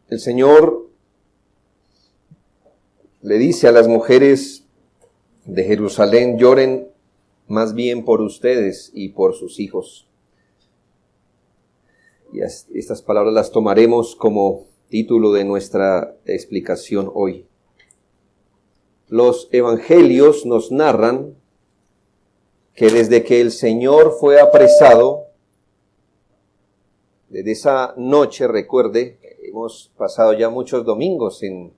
El Señor le dice a las mujeres de Jerusalén: lloren más bien por ustedes y por sus hijos. Y estas palabras las tomaremos como título de nuestra explicación hoy. Los evangelios nos narran que desde que el Señor fue apresado, desde esa noche, recuerde, hemos pasado ya muchos domingos en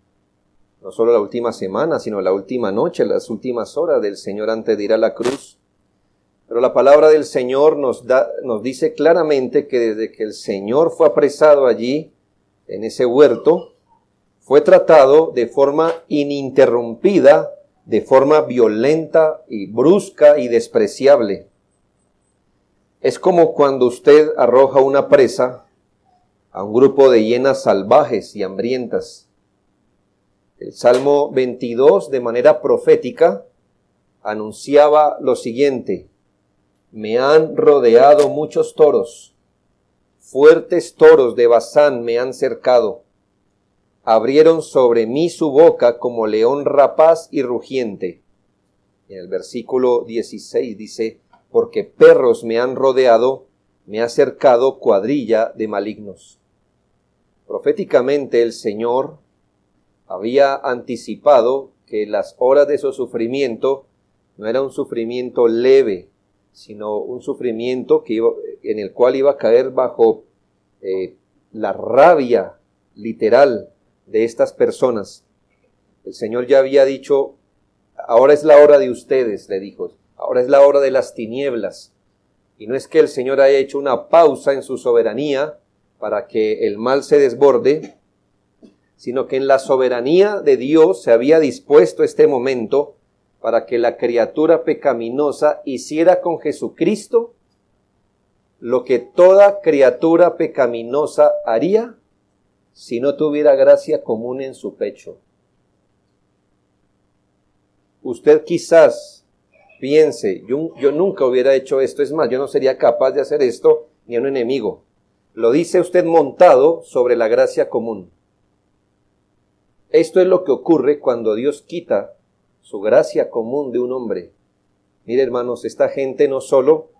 no solo la última semana, sino la última noche, las últimas horas del Señor antes de ir a la cruz. Pero la palabra del Señor nos dice claramente que desde que el Señor fue apresado allí, en ese huerto, fue tratado de forma ininterrumpida, de forma violenta y brusca y despreciable. Es como cuando usted arroja una presa a un grupo de hienas salvajes y hambrientas. El Salmo 22, de manera profética, anunciaba lo siguiente: me han rodeado muchos toros, fuertes toros de Basán me han cercado. Abrieron sobre mí su boca como león rapaz y rugiente. En el versículo 16 dice: porque perros me han rodeado, me ha cercado cuadrilla de malignos. Proféticamente el Señor había anticipado que las horas de su sufrimiento no era un sufrimiento leve, sino un sufrimiento en el cual iba a caer bajo la rabia literal de estas personas. El Señor ya había dicho: ahora es la hora de ustedes, le dijo, ahora es la hora de las tinieblas. Y no es que el Señor haya hecho una pausa en su soberanía para que el mal se desborde, sino que en la soberanía de Dios se había dispuesto este momento para que la criatura pecaminosa hiciera con Jesucristo lo que toda criatura pecaminosa haría si no tuviera gracia común en su pecho. Usted quizás piense: yo nunca hubiera hecho esto, es más, yo no sería capaz de hacer esto ni a un enemigo. Lo dice usted montado sobre la gracia común. Esto es lo que ocurre cuando Dios quita su gracia común de un hombre. Mire, hermanos, esta gente no solo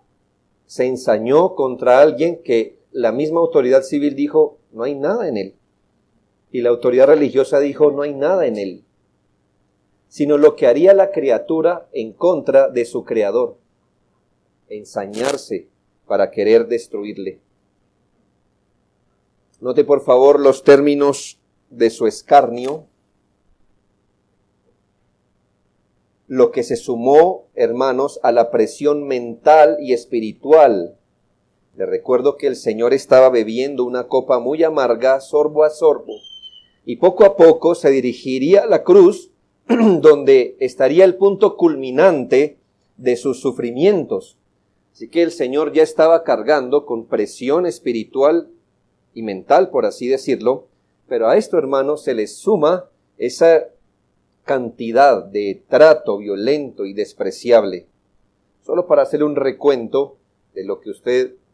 se ensañó contra alguien que la misma autoridad civil dijo: no hay nada en él. Y la autoridad religiosa dijo: no hay nada en él. Sino lo que haría la criatura en contra de su creador: ensañarse para querer destruirle. Note por favor los términos de su escarnio. Lo que se sumó, hermanos, a la presión mental y espiritual. Les recuerdo que el Señor estaba bebiendo una copa muy amarga, sorbo a sorbo, y poco a poco se dirigiría a la cruz, donde estaría el punto culminante de sus sufrimientos. Así que el Señor ya estaba cargando con presión espiritual y mental, por así decirlo, pero a esto, hermanos, se le suma esa cantidad de trato violento y despreciable. Solo para hacer un recuento de lo que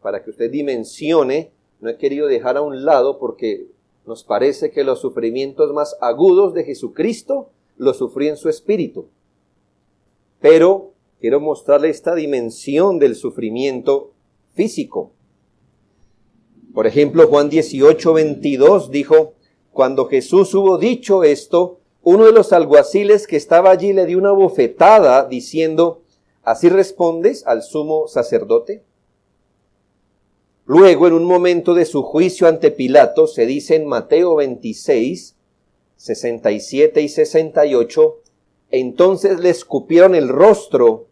para que usted dimensione, no he querido dejar a un lado porque nos parece que los sufrimientos más agudos de Jesucristo los sufrió en su espíritu. Pero quiero mostrarle esta dimensión del sufrimiento físico. Por ejemplo, Juan 18:22 dijo: cuando Jesús hubo dicho esto, uno de los alguaciles que estaba allí le dio una bofetada diciendo: ¿así respondes al sumo sacerdote? Luego, en un momento de su juicio ante Pilato, se dice en Mateo 26, 67 y 68, entonces le escupieron el rostro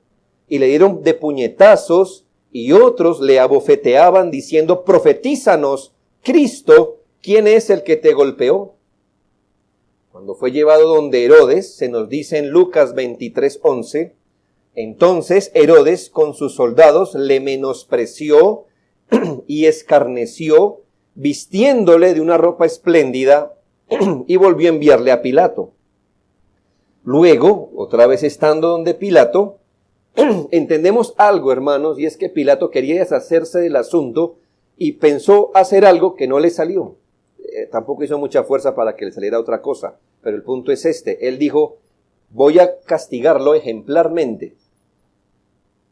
y le dieron de puñetazos, y otros le abofeteaban diciendo: profetízanos, Cristo, ¿quién es el que te golpeó? Cuando fue llevado donde Herodes, se nos dice en Lucas 23:11, entonces Herodes con sus soldados le menospreció y escarneció, vistiéndole de una ropa espléndida, y volvió a enviarle a Pilato. Luego, otra vez estando donde Pilato, entendemos algo, hermanos, y es que Pilato quería deshacerse del asunto y pensó hacer algo que no le salió. tampoco hizo mucha fuerza para que le saliera otra cosa, pero el punto es este. Él dijo, voy a castigarlo ejemplarmente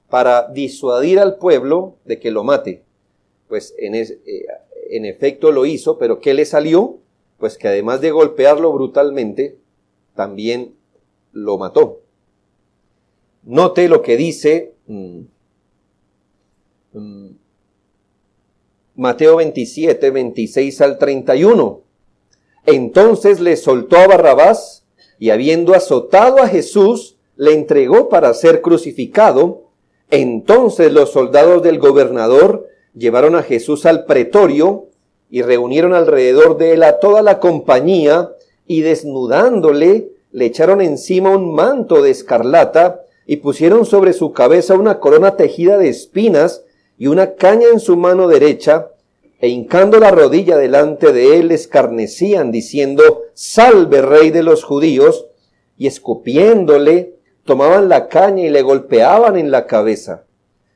para disuadir al pueblo de que lo mate. Pues en efecto lo hizo, pero ¿qué le salió? Pues que además de golpearlo brutalmente, también lo mató. Note lo que dice Mateo 27, 26 al 31. Entonces le soltó a Barrabás y habiendo azotado a Jesús, le entregó para ser crucificado. Entonces los soldados del gobernador llevaron a Jesús al pretorio y reunieron alrededor de él a toda la compañía y desnudándole le echaron encima un manto de escarlata y pusieron sobre su cabeza una corona tejida de espinas y una caña en su mano derecha, e hincando la rodilla delante de él escarnecían diciendo, salve rey de los judíos, y escupiéndole tomaban la caña y le golpeaban en la cabeza.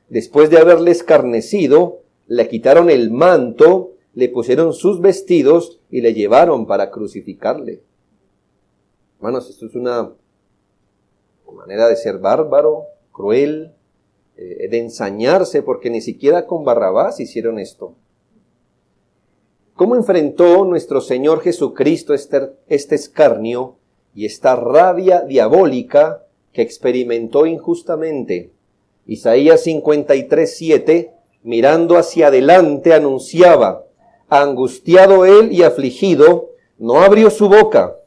Después de haberle escarnecido, le quitaron el manto, le pusieron sus vestidos y le llevaron para crucificarle. Hermanos, esto es una manera de ser bárbaro, cruel, de ensañarse, porque ni siquiera con Barrabás hicieron esto. ¿Cómo enfrentó nuestro Señor Jesucristo este escarnio y esta rabia diabólica que experimentó injustamente? Isaías 53:7, mirando hacia adelante, anunciaba, angustiado él y afligido, no abrió su boca.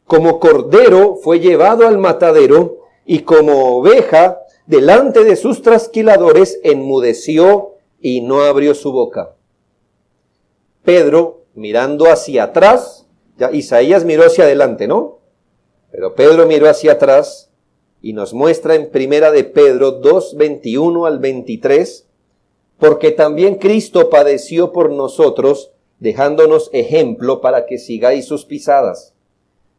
Como cordero fue llevado al matadero, y como oveja delante de sus trasquiladores enmudeció y no abrió su boca. Pedro, mirando hacia atrás, ya Isaías miró hacia adelante, ¿no? Pero Pedro miró hacia atrás y nos muestra en primera de Pedro 2, 21 al 23, porque también Cristo padeció por nosotros, dejándonos ejemplo para que sigáis sus pisadas,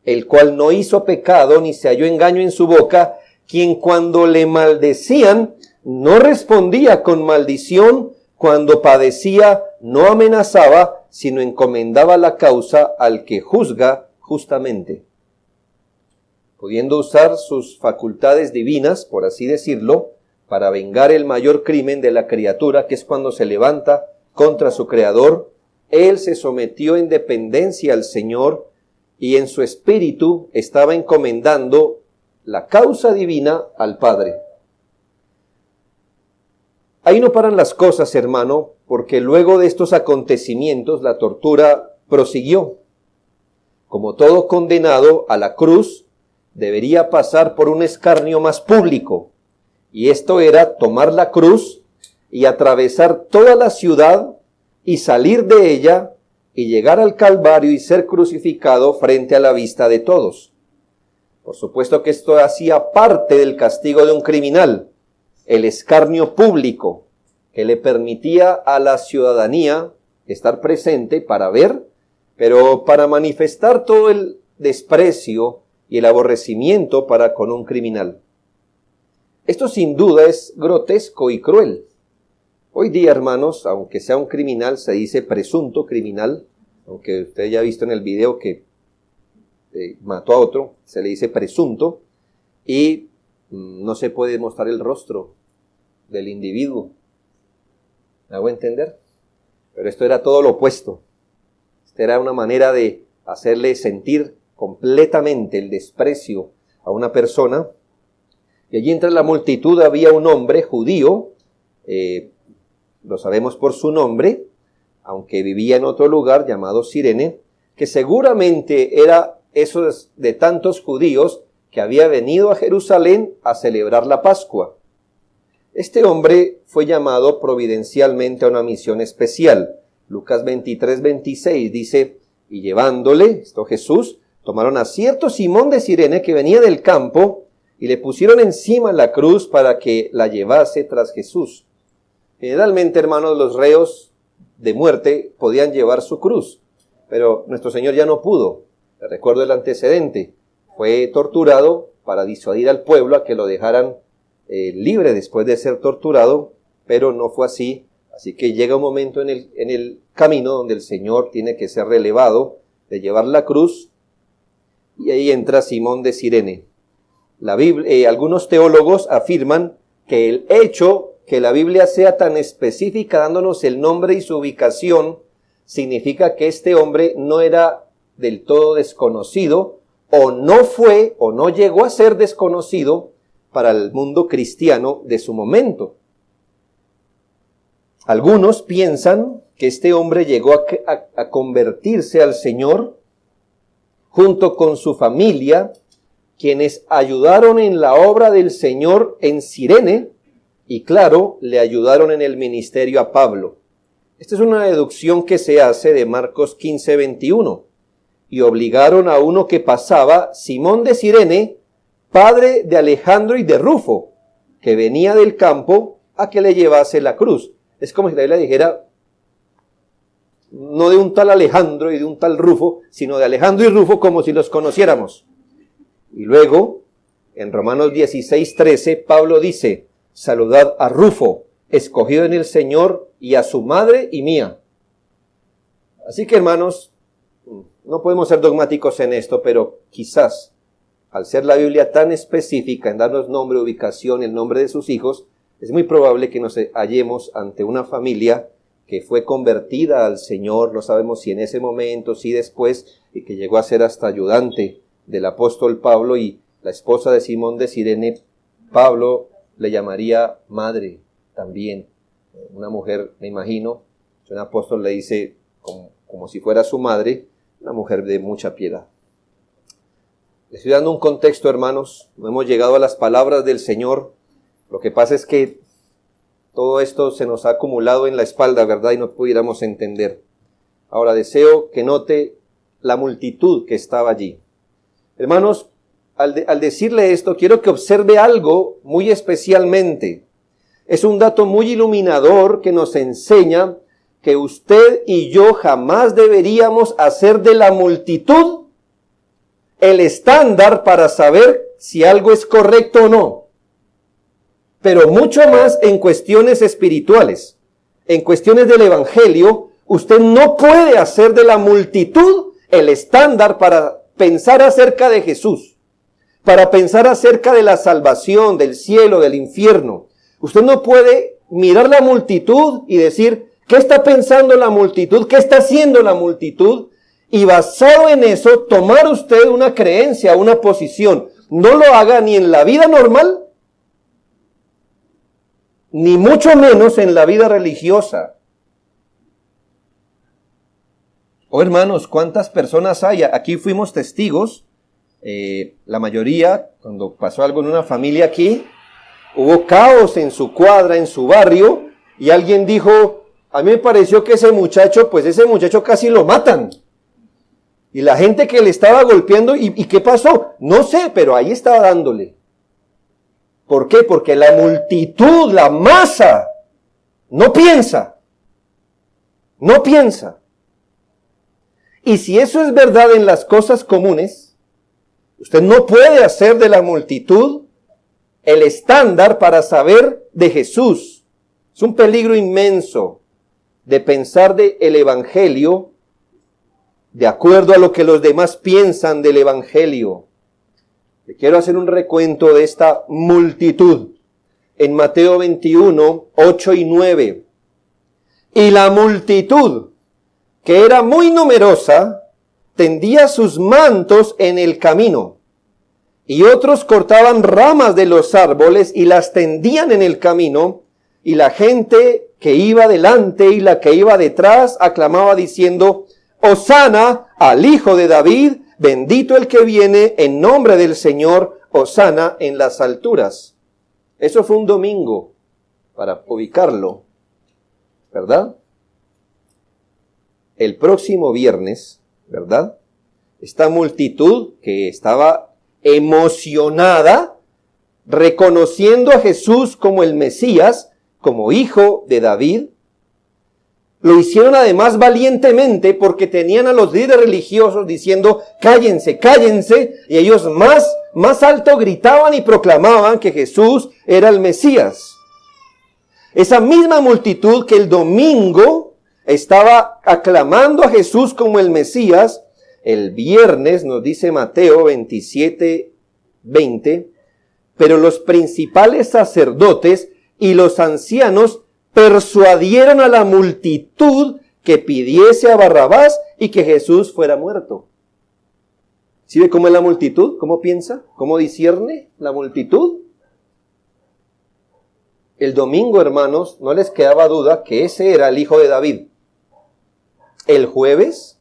el cual no hizo pecado ni se halló engaño en su boca, quien cuando le maldecían no respondía con maldición, cuando padecía no amenazaba, sino encomendaba la causa al que juzga justamente. Pudiendo usar sus facultades divinas, por así decirlo, para vengar el mayor crimen de la criatura, que es cuando se levanta contra su Creador, él se sometió en dependencia al Señor y en su espíritu estaba encomendando la causa divina al Padre. Ahí no paran las cosas, hermano, porque luego de estos acontecimientos la tortura prosiguió. Como todo condenado a la cruz, debería pasar por un escarnio más público, y esto era tomar la cruz y atravesar toda la ciudad y salir de ella y llegar al Calvario y ser crucificado frente a la vista de todos. Por supuesto que esto hacía parte del castigo de un criminal, el escarnio público, que le permitía a la ciudadanía estar presente para ver, pero para manifestar todo el desprecio y el aborrecimiento para con un criminal. Esto sin duda es grotesco y cruel. Hoy día, hermanos, aunque sea un criminal, se dice presunto criminal, aunque usted ya ha visto en el video que mató a otro, se le dice presunto, y no se puede mostrar el rostro del individuo. ¿Me hago entender? Pero esto era todo lo opuesto. Esta era una manera de hacerle sentir completamente el desprecio a una persona. Y allí entre la multitud había un hombre judío, lo sabemos por su nombre, aunque vivía en otro lugar llamado Cirene, que seguramente era esos de tantos judíos que había venido a Jerusalén a celebrar la Pascua. Este hombre fue llamado providencialmente a una misión especial. Lucas 23, 26 dice, y llevándole, esto Jesús, tomaron a cierto Simón de Cirene que venía del campo y le pusieron encima la cruz para que la llevase tras Jesús. Generalmente, hermanos, los reos de muerte podían llevar su cruz, pero nuestro Señor ya no pudo. Recuerdo el antecedente. Fue torturado para disuadir al pueblo a que lo dejaran libre después de ser torturado, pero no fue así. Así que llega un momento en el camino donde el Señor tiene que ser relevado de llevar la cruz, y ahí entra Simón de Cirene. Algunos teólogos afirman que el hecho que la Biblia sea tan específica dándonos el nombre y su ubicación significa que este hombre no era del todo desconocido, o no fue o no llegó a ser desconocido para el mundo cristiano de su momento. Algunos piensan que este hombre llegó a convertirse al Señor junto con su familia, quienes ayudaron en la obra del Señor en Cirene y, claro, le ayudaron en el ministerio a Pablo. Esta es una deducción que se hace de Marcos 15:21. Y obligaron a uno que pasaba, Simón de Cirene, padre de Alejandro y de Rufo, que venía del campo, a que le llevase la cruz. Es como si la Biblia dijera, no de un tal Alejandro y de un tal Rufo, sino de Alejandro y Rufo como si los conociéramos. Y luego, en Romanos 16:13, Pablo dice, saludad a Rufo, escogido en el Señor, y a su madre y mía. Así que, hermanos, no podemos ser dogmáticos en esto, pero quizás, al ser la Biblia tan específica en darnos nombre, ubicación, el nombre de sus hijos, es muy probable que nos hallemos ante una familia que fue convertida al Señor, no sabemos si en ese momento, si después, y que llegó a ser hasta ayudante del apóstol Pablo, y la esposa de Simón de Cirene, Pablo le llamaría madre también. Una mujer, me imagino, un apóstol le dice como si fuera su madre, una mujer de mucha piedad. Les estoy dando un contexto, hermanos. No hemos llegado a las palabras del Señor. Lo que pasa es que todo esto se nos ha acumulado en la espalda, ¿verdad? Y no pudiéramos entender. Ahora deseo que note la multitud que estaba allí. Hermanos, al decirle esto, quiero que observe algo muy especialmente. Es un dato muy iluminador que nos enseña que usted y yo jamás deberíamos hacer de la multitud el estándar para saber si algo es correcto o no. Pero mucho más en cuestiones espirituales, en cuestiones del Evangelio, usted no puede hacer de la multitud el estándar para pensar acerca de Jesús, para pensar acerca de la salvación, del cielo, del infierno. Usted no puede mirar la multitud y decir, ¿qué está pensando la multitud? ¿Qué está haciendo la multitud? Y basado en eso, tomar usted una creencia, una posición. No lo haga ni en la vida normal, ni mucho menos en la vida religiosa. Oh, hermanos, ¿cuántas personas hay? Aquí fuimos testigos. La mayoría, cuando pasó algo en una familia aquí, hubo caos en su cuadra, en su barrio, y alguien dijo, a mí me pareció que ese muchacho casi lo matan. Y la gente que le estaba golpeando, ¿y qué pasó? No sé, pero ahí estaba dándole. ¿Por qué? Porque la multitud, la masa, no piensa. No piensa. Y si eso es verdad en las cosas comunes, usted no puede hacer de la multitud el estándar para saber de Jesús. Es un peligro inmenso de pensar el Evangelio de acuerdo a lo que los demás piensan del Evangelio. Le quiero hacer un recuento de esta multitud. En Mateo 21, 8 y 9. Y la multitud, que era muy numerosa, tendía sus mantos en el camino. Y otros cortaban ramas de los árboles y las tendían en el camino. Y la gente que iba delante y la que iba detrás aclamaba diciendo, Hosana al Hijo de David, bendito el que viene en nombre del Señor, Hosana en las alturas. Eso fue un domingo, para ubicarlo, ¿verdad? El próximo viernes, ¿verdad? Esta multitud que estaba emocionada, reconociendo a Jesús como el Mesías, como Hijo de David, lo hicieron además valientemente porque tenían a los líderes religiosos diciendo, cállense, cállense, y ellos más alto gritaban y proclamaban que Jesús era el Mesías. Esa misma multitud que el domingo estaba aclamando a Jesús como el Mesías, el viernes, nos dice Mateo 27:20, pero los principales sacerdotes y los ancianos persuadieron a la multitud que pidiese a Barrabás y que Jesús fuera muerto. ¿Sí ve cómo es la multitud? ¿Cómo piensa? ¿Cómo discierne la multitud? El domingo, hermanos, no les quedaba duda que ese era el hijo de David. El jueves,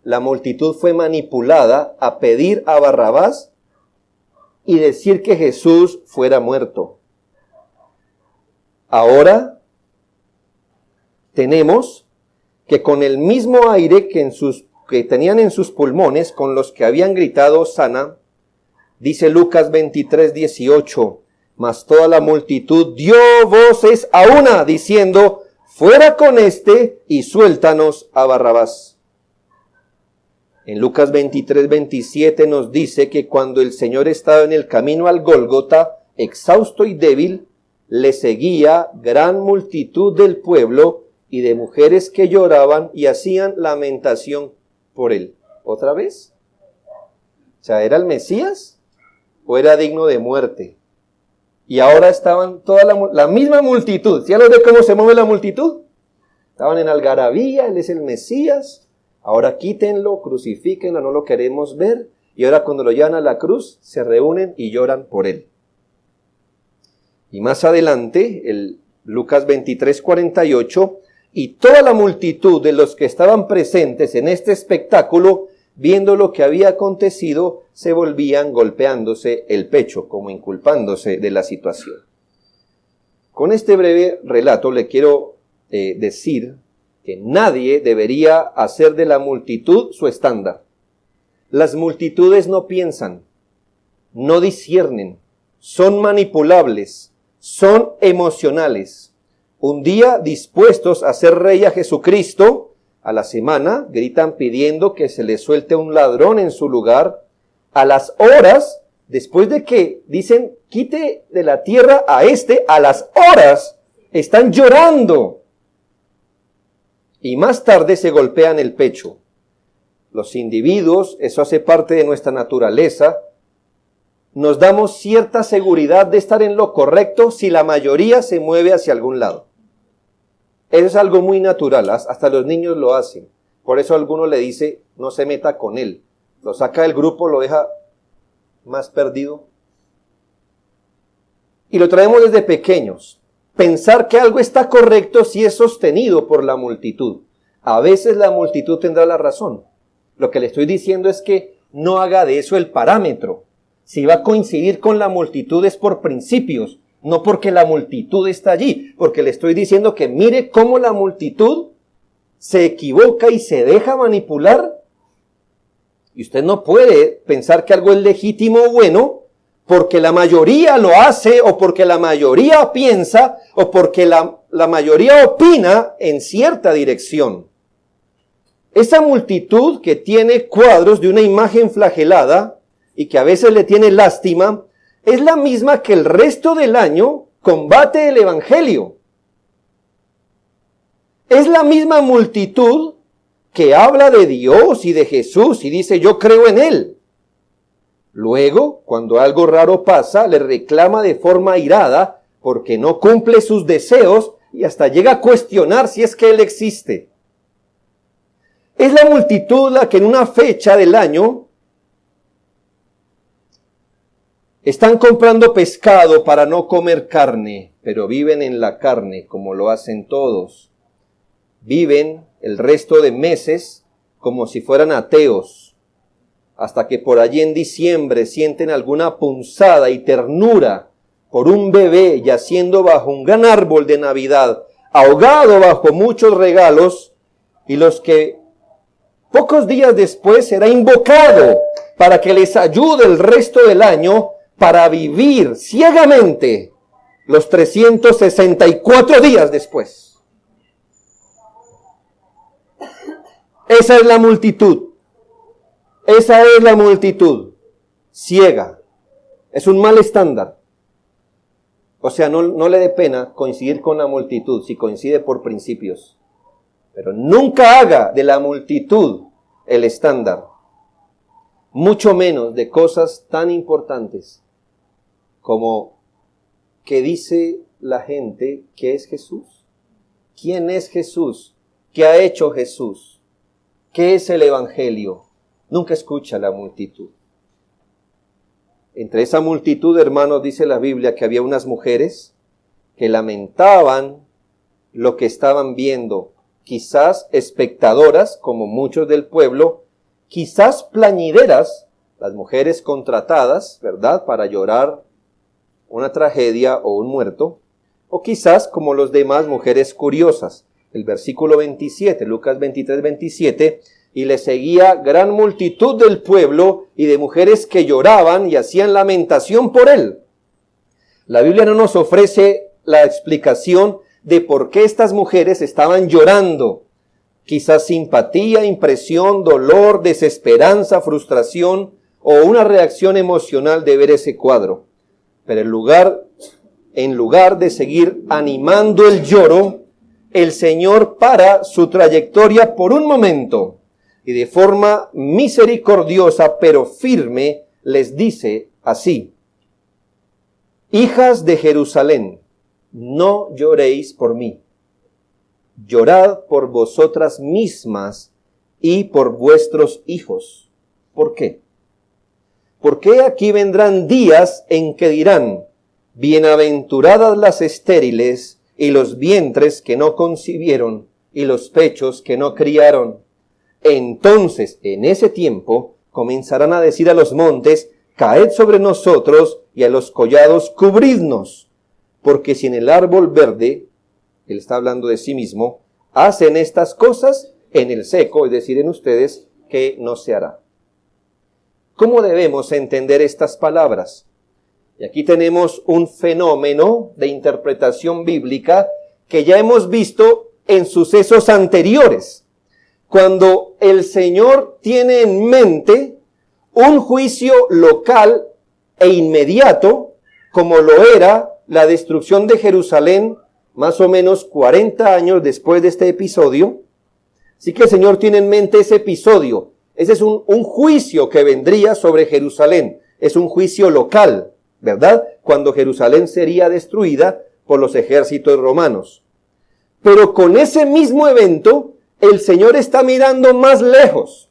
la multitud fue manipulada a pedir a Barrabás y decir que Jesús fuera muerto. Ahora tenemos que con el mismo aire que tenían en sus pulmones, con los que habían gritado Sana, dice Lucas 23:18, mas toda la multitud dio voces a una, diciendo, fuera con este y suéltanos a Barrabás. En Lucas 23:27 nos dice que cuando el Señor estaba en el camino al Gólgota, exhausto y débil, le seguía gran multitud del pueblo y de mujeres que lloraban y hacían lamentación por él. ¿Otra vez? O sea, ¿era el Mesías o era digno de muerte? Y ahora estaban toda la misma multitud. ¿Ya lo ve cómo se mueve la multitud? Estaban en algarabía, él es el Mesías. Ahora quítenlo, crucifíquenlo, no lo queremos ver. Y ahora cuando lo llevan a la cruz, se reúnen y lloran por él. Y más adelante, el Lucas 23:48, y toda la multitud de los que estaban presentes en este espectáculo, viendo lo que había acontecido, se volvían golpeándose el pecho, como inculpándose de la situación. Con este breve relato le quiero decir que nadie debería hacer de la multitud su estándar. Las multitudes no piensan, no disciernen, son manipulables, son emocionales. Un día dispuestos a hacer rey a Jesucristo, a la semana gritan pidiendo que se les suelte un ladrón en su lugar. A las horas, después de que dicen quite de la tierra a este, a las horas están llorando. Y más tarde se golpean el pecho. Los individuos, eso hace parte de nuestra naturaleza, nos damos cierta seguridad de estar en lo correcto si la mayoría se mueve hacia algún lado. Eso es algo muy natural, hasta los niños lo hacen. Por eso alguno le dice, no se meta con él. Lo saca del grupo, lo deja más perdido. Y lo traemos desde pequeños. Pensar que algo está correcto si es sostenido por la multitud. A veces la multitud tendrá la razón. Lo que le estoy diciendo es que no haga de eso el parámetro. Si va a coincidir con la multitud es por principios, no porque la multitud está allí, porque le estoy diciendo que mire cómo la multitud se equivoca y se deja manipular. Y usted no puede pensar que algo es legítimo o bueno porque la mayoría lo hace o porque la mayoría piensa o porque la mayoría opina en cierta dirección. Esa multitud que tiene cuadros de una imagen flagelada y que a veces le tiene lástima, es la misma que el resto del año combate el evangelio. Es la misma multitud que habla de Dios y de Jesús y dice yo creo en Él. Luego, cuando algo raro pasa, le reclama de forma airada porque no cumple sus deseos y hasta llega a cuestionar si es que Él existe. Es la multitud la que en una fecha del año están comprando pescado para no comer carne, pero viven en la carne como lo hacen todos. Viven el resto de meses como si fueran ateos, hasta que por allí en diciembre sienten alguna punzada y ternura por un bebé yaciendo bajo un gran árbol de Navidad, ahogado bajo muchos regalos, y los que pocos días después será invocado para que les ayude el resto del año para vivir ciegamente los 364 días después. Esa es la multitud. Esa es la multitud ciega. Es un mal estándar. O sea, no le dé pena coincidir con la multitud si coincide por principios. Pero nunca haga de la multitud el estándar. Mucho menos de cosas tan importantes como ¿qué dice la gente que es Jesús? ¿Quién es Jesús? ¿Qué ha hecho Jesús? ¿Qué es el Evangelio? Nunca escucha a la multitud. Entre esa multitud, hermanos, dice la Biblia que había unas mujeres que lamentaban lo que estaban viendo, quizás espectadoras, como muchos del pueblo, quizás plañideras, las mujeres contratadas, ¿verdad?, para llorar una tragedia o un muerto, o quizás como los demás, mujeres curiosas. El versículo 27, Lucas 23, 27, y le seguía gran multitud del pueblo y de mujeres que lloraban y hacían lamentación por él. La Biblia no nos ofrece la explicación de por qué estas mujeres estaban llorando. Quizás simpatía, impresión, dolor, desesperanza, frustración o una reacción emocional de ver ese cuadro. Pero en lugar de seguir animando el lloro, el Señor para su trayectoria por un momento y de forma misericordiosa pero firme les dice así: hijas de Jerusalén, no lloréis por mí, llorad por vosotras mismas y por vuestros hijos. ¿Por qué? Porque aquí vendrán días en que dirán: bienaventuradas las estériles y los vientres que no concibieron y los pechos que no criaron. Entonces, en ese tiempo, comenzarán a decir a los montes: caed sobre nosotros, y a los collados cubridnos. Porque si en el árbol verde, él está hablando de sí mismo, hacen estas cosas, en el seco, es decir, en ustedes, ¿qué no se hará? ¿Cómo debemos entender estas palabras? Y aquí tenemos un fenómeno de interpretación bíblica que ya hemos visto en sucesos anteriores, cuando el Señor tiene en mente un juicio local e inmediato, como lo era la destrucción de Jerusalén, más o menos 40 años después de este episodio. Así que el Señor tiene en mente ese episodio. Ese es un juicio que vendría sobre Jerusalén. Es un juicio local, ¿verdad? Cuando Jerusalén sería destruida por los ejércitos romanos. Pero con ese mismo evento, el Señor está mirando más lejos.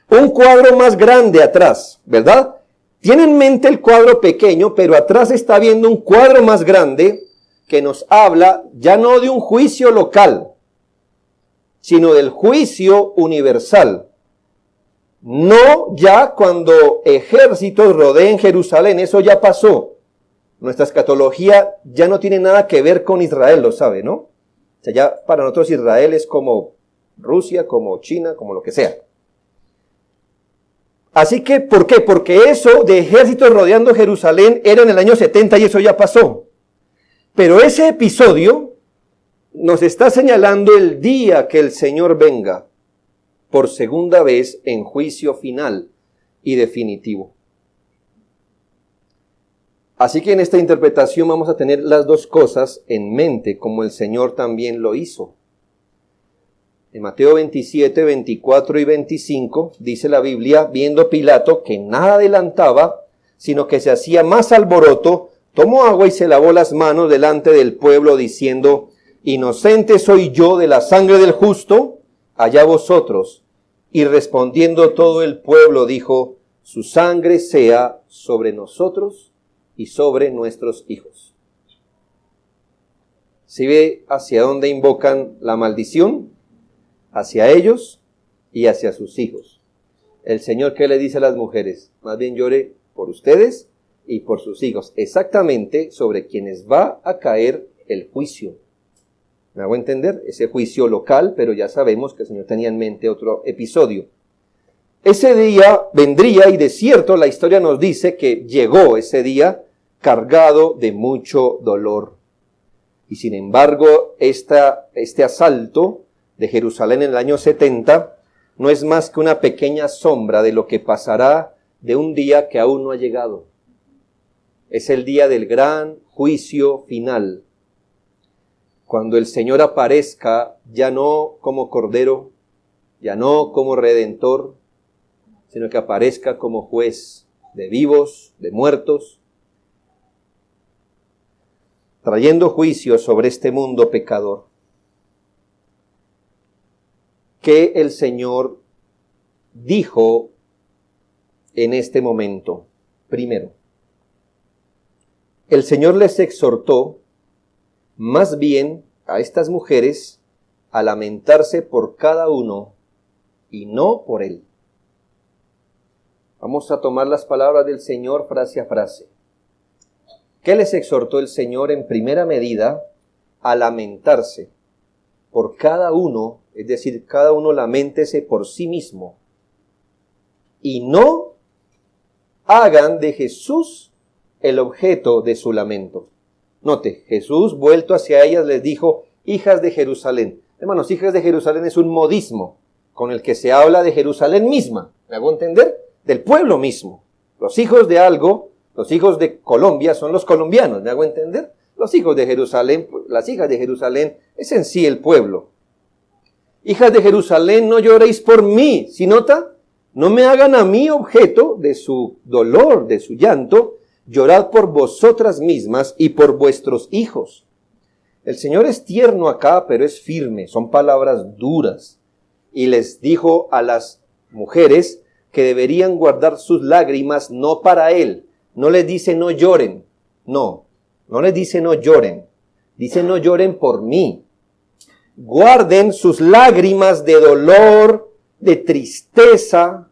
Un cuadro más grande atrás, ¿verdad? Tiene en mente el cuadro pequeño, pero atrás está viendo un cuadro más grande que nos habla ya no de un juicio local, sino del juicio universal. No ya cuando ejércitos rodeen Jerusalén, eso ya pasó. Nuestra escatología ya no tiene nada que ver con Israel, lo sabe, ¿no? O sea, ya para nosotros Israel es como Rusia, como China, como lo que sea. Así que, ¿por qué? Porque eso de ejércitos rodeando Jerusalén era en el año 70 y eso ya pasó. Pero ese episodio nos está señalando el día que el Señor venga por segunda vez en juicio final y definitivo. Así que en esta interpretación vamos a tener las dos cosas en mente, como el Señor también lo hizo. En Mateo 27, 24 y 25 dice la Biblia: viendo Pilato que nada adelantaba, sino que se hacía más alboroto, tomó agua y se lavó las manos delante del pueblo, diciendo: inocente soy yo de la sangre del justo, allá vosotros. Y respondiendo todo el pueblo dijo: su sangre sea sobre nosotros y sobre nuestros hijos. ¿Sí ve hacia dónde invocan la maldición? Hacia ellos y hacia sus hijos. El Señor, ¿qué le dice a las mujeres? Más bien llore por ustedes y por sus hijos, exactamente sobre quienes va a caer el juicio. ¿Me hago entender? Ese juicio local, pero ya sabemos que el Señor tenía en mente otro episodio. Ese día vendría, y de cierto la historia nos dice que llegó ese día cargado de mucho dolor. Y sin embargo, este asalto de Jerusalén en el año 70 no es más que una pequeña sombra de lo que pasará de un día que aún no ha llegado. Es el día del gran juicio final. Cuando el Señor aparezca, ya no como Cordero, ya no como Redentor, sino que aparezca como juez de vivos, de muertos, trayendo juicio sobre este mundo pecador. ¿Qué el Señor dijo en este momento? Primero, el Señor les exhortó más bien a estas mujeres a lamentarse por cada uno y no por él. Vamos a tomar las palabras del Señor frase a frase. ¿Qué les exhortó el Señor en primera medida? A lamentarse por cada uno, es decir, cada uno laméntese por sí mismo. Y no hagan de Jesús el objeto de su lamento. Note, Jesús, vuelto hacia ellas, les dijo, hijas de Jerusalén. Hermanos, hijas de Jerusalén es un modismo con el que se habla de Jerusalén misma. ¿Me hago entender? Del pueblo mismo. Los hijos de algo, los hijos de Colombia son los colombianos. ¿Me hago entender? Los hijos de Jerusalén, las hijas de Jerusalén, es en sí el pueblo. Hijas de Jerusalén, no lloréis por mí. ¿Sí nota? No me hagan a mí objeto de su dolor, de su llanto. Llorad por vosotras mismas y por vuestros hijos. El Señor es tierno acá, pero es firme. Son palabras duras. Y les dijo a las mujeres que deberían guardar sus lágrimas no para Él. No les dice no lloren. No les dice no lloren. Dice no lloren por mí. Guarden sus lágrimas de dolor, de tristeza,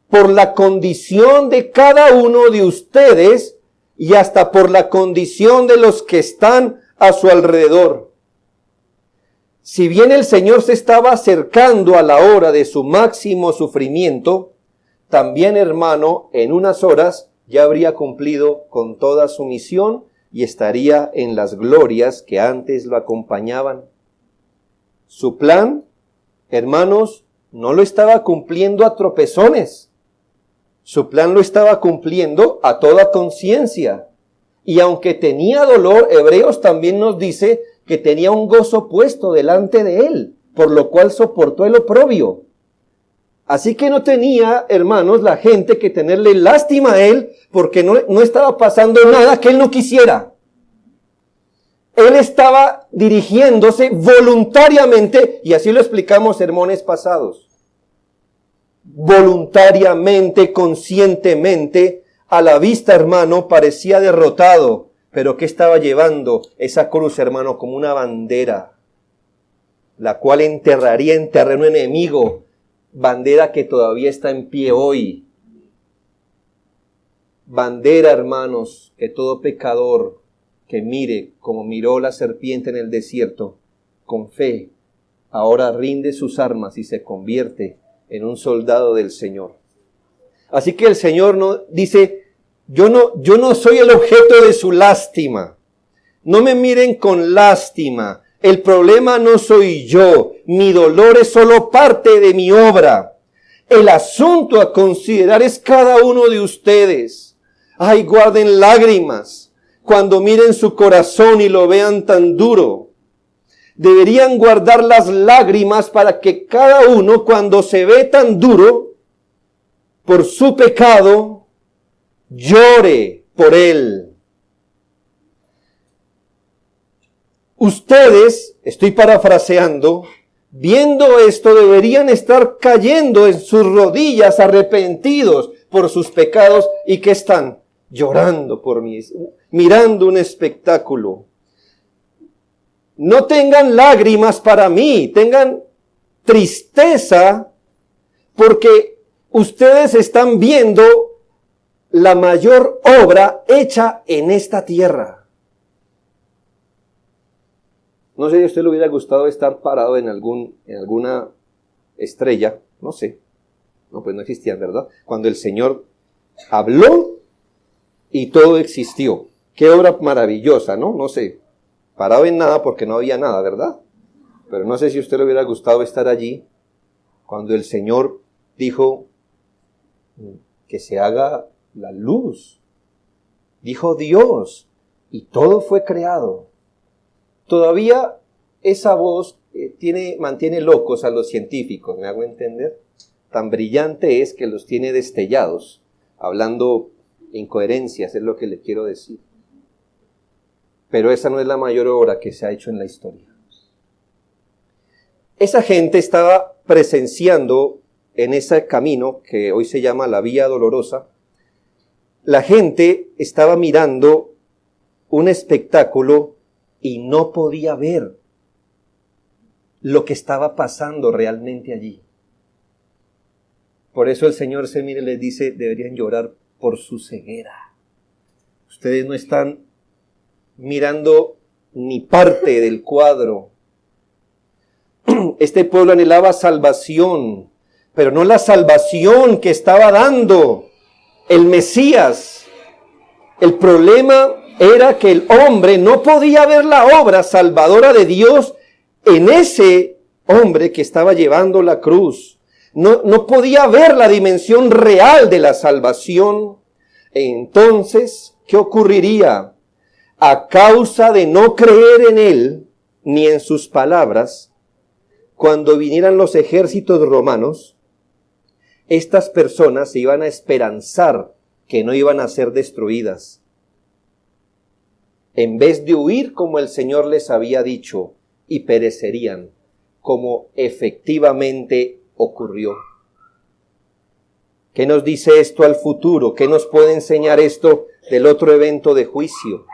por la condición de cada uno de ustedes y hasta por la condición de los que están a su alrededor. Si bien el Señor se estaba acercando a la hora de su máximo sufrimiento, también, hermano, en unas horas ya habría cumplido con toda su misión y estaría en las glorias que antes lo acompañaban. Su plan, hermanos, no lo estaba cumpliendo a tropezones. Su plan lo estaba cumpliendo a toda conciencia. Y aunque tenía dolor, Hebreos también nos dice que tenía un gozo puesto delante de él, por lo cual soportó el oprobio. Así que no tenía, hermanos, la gente que tenerle lástima a él, porque no estaba pasando nada que él no quisiera. Él estaba dirigiéndose voluntariamente, y así lo explicamos sermones pasados, voluntariamente, conscientemente, a la vista, hermano, parecía derrotado, pero ¿qué estaba llevando esa cruz, hermano? Como una bandera, la cual enterraría en terreno enemigo, bandera que todavía está en pie hoy. Bandera, hermanos, que todo pecador que mire como miró la serpiente en el desierto, con fe, ahora rinde sus armas y se convierte en un soldado del Señor. Así que el Señor no dice, yo no soy el objeto de su lástima. No me miren con lástima. El problema no soy yo. Mi dolor es solo parte de mi obra. El asunto a considerar es cada uno de ustedes. Ay, guarden lágrimas cuando miren su corazón y lo vean tan duro. Deberían guardar las lágrimas para que cada uno, cuando se ve tan duro por su pecado, llore por él. Ustedes, estoy parafraseando, viendo esto deberían estar cayendo en sus rodillas arrepentidos por sus pecados y que están llorando por mí, mirando un espectáculo. No tengan lágrimas para mí, tengan tristeza porque ustedes están viendo la mayor obra hecha en esta tierra. No sé si a usted le hubiera gustado estar parado en alguna estrella, no sé. No, pues no existían, ¿verdad? Cuando el Señor habló y todo existió. Qué obra maravillosa, ¿no? No sé. Parado en nada porque no había nada, ¿verdad? Pero no sé si a usted le hubiera gustado estar allí cuando el Señor dijo que se haga la luz. dijo Dios, y todo fue creado. Todavía esa voz mantiene locos a los científicos, ¿me hago entender? Tan brillante es que los tiene destellados, hablando incoherencias, es lo que le quiero decir. Pero esa no es la mayor obra que se ha hecho en la historia. Esa gente estaba presenciando en ese camino, que hoy se llama la Vía Dolorosa, la gente estaba mirando un espectáculo y no podía ver lo que estaba pasando realmente allí. Por eso el Señor les dice, deberían llorar por su ceguera. Ustedes no están mirando ni parte del cuadro. Este pueblo anhelaba salvación, pero no la salvación que estaba dando el Mesías. El problema era que el hombre no podía ver la obra salvadora de Dios en ese hombre que estaba llevando la cruz. No podía ver la dimensión real de la salvación. Entonces, ¿qué ocurriría? A causa de no creer en él, ni en sus palabras, cuando vinieran los ejércitos romanos, estas personas se iban a esperanzar que no iban a ser destruidas. En vez de huir como el Señor les había dicho, y perecerían, como efectivamente ocurrió. ¿Qué nos dice esto al futuro? ¿Qué nos puede enseñar esto del otro evento de juicio?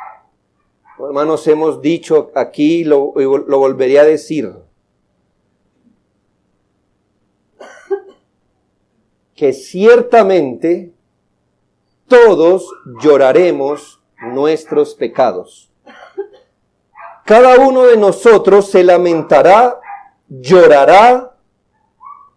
Hermanos, hemos dicho aquí, lo volveré a decir, que ciertamente todos lloraremos nuestros pecados. Cada uno de nosotros se lamentará, llorará,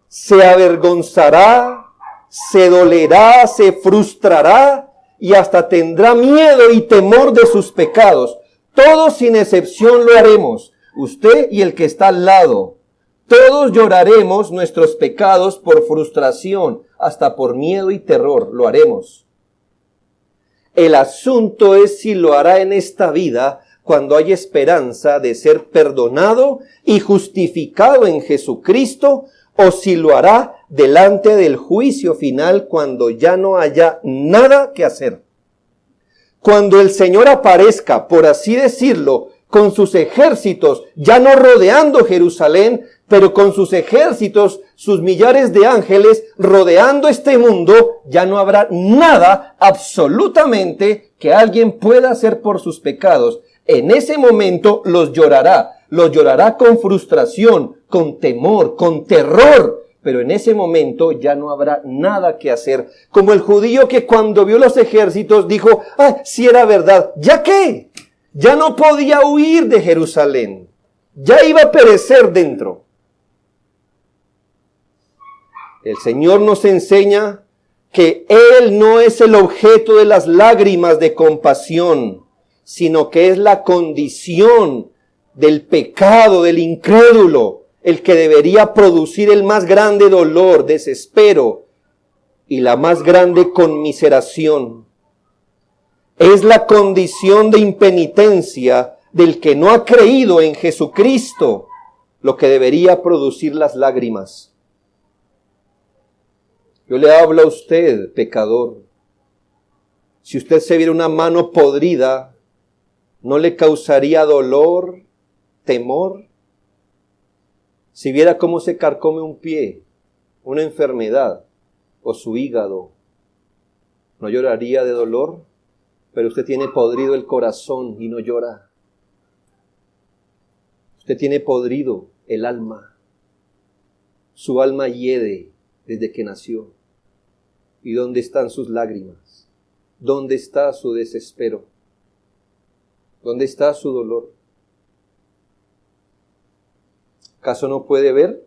se avergonzará, se dolerá, se frustrará y hasta tendrá miedo y temor de sus pecados. Todos sin excepción lo haremos, usted y el que está al lado. Todos lloraremos nuestros pecados por frustración, hasta por miedo y terror, lo haremos. El asunto es si lo hará en esta vida, cuando hay esperanza de ser perdonado y justificado en Jesucristo, o si lo hará delante del juicio final, cuando ya no haya nada que hacer. Cuando el Señor aparezca, por así decirlo, con sus ejércitos, ya no rodeando Jerusalén, pero con sus ejércitos, sus millares de ángeles rodeando este mundo, ya no habrá nada absolutamente que alguien pueda hacer por sus pecados. En ese momento los llorará con frustración, con temor, con terror, pero en ese momento ya no habrá nada que hacer. Como el judío que cuando vio los ejércitos dijo, sí era verdad, ¿ya qué? Ya no podía huir de Jerusalén, ya iba a perecer dentro. El Señor nos enseña que Él no es el objeto de las lágrimas de compasión, sino que es la condición del pecado, del incrédulo, el que debería producir el más grande dolor, desespero y la más grande conmiseración. Es la condición de impenitencia del que no ha creído en Jesucristo, lo que debería producir las lágrimas. Yo le hablo a usted, pecador. Si usted se viera una mano podrida, ¿no le causaría dolor, temor? Si viera cómo se carcome un pie, una enfermedad o su hígado, ¿no lloraría de dolor? Pero usted tiene podrido el corazón y no llora. Usted tiene podrido el alma. Su alma hiede desde que nació. ¿Y dónde están sus lágrimas? ¿Dónde está su desespero? ¿Dónde está su dolor? ¿Acaso no puede ver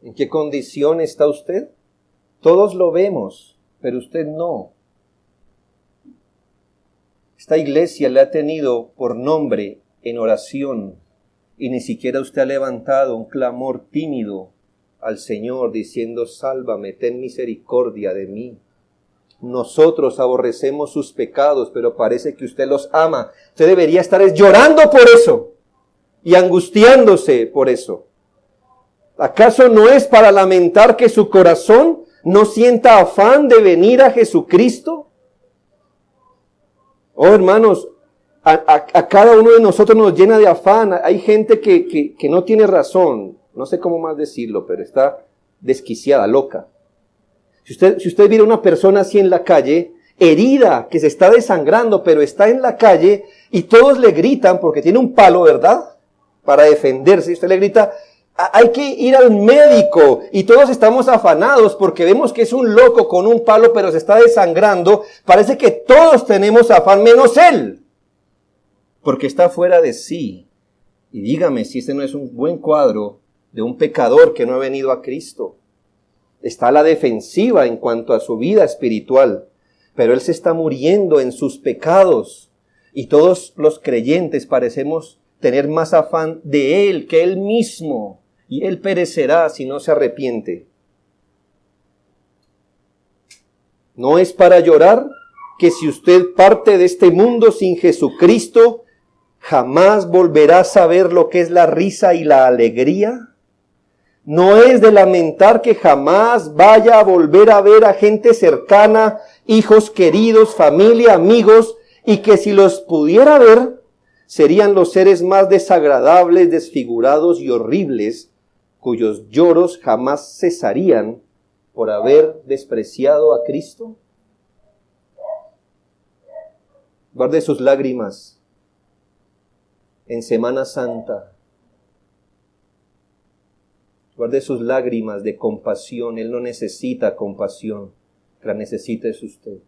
en qué condición está usted? Todos lo vemos, pero usted no. Esta iglesia le ha tenido por nombre en oración y ni siquiera usted ha levantado un clamor tímido al Señor diciendo, sálvame, ten misericordia de mí. nosotros aborrecemos sus pecados, pero parece que usted los ama. Usted debería estar llorando por eso y angustiándose por eso. ¿Acaso no es para lamentar que su corazón no sienta afán de venir a Jesucristo? Oh, hermanos, a cada uno de nosotros nos llena de afán. Hay gente que no tiene razón. No sé cómo más decirlo, pero está desquiciada, loca. Si usted viera una persona así en la calle, herida, que se está desangrando, pero está en la calle y todos le gritan porque tiene un palo, ¿verdad? Para defenderse. Y usted le grita, hay que ir al médico, y todos estamos afanados porque vemos que es un loco con un palo pero se está desangrando. Parece que todos tenemos afán menos él, porque está fuera de sí. Y dígame si este no es un buen cuadro de un pecador que no ha venido a Cristo. Está a la defensiva en cuanto a su vida espiritual, pero él se está muriendo en sus pecados, y todos los creyentes parecemos tener más afán de él que él mismo. Y él perecerá si no se arrepiente. No es para llorar que si usted parte de este mundo sin Jesucristo, jamás volverá a saber lo que es la risa y la alegría. No es de lamentar que jamás vaya a volver a ver a gente cercana, hijos queridos, familia, amigos, y que si los pudiera ver, serían los seres más desagradables, desfigurados y horribles, cuyos lloros jamás cesarían por haber despreciado a Cristo. Guarde sus lágrimas en Semana Santa. Guarde sus lágrimas de compasión. Él no necesita compasión, la necesita es usted.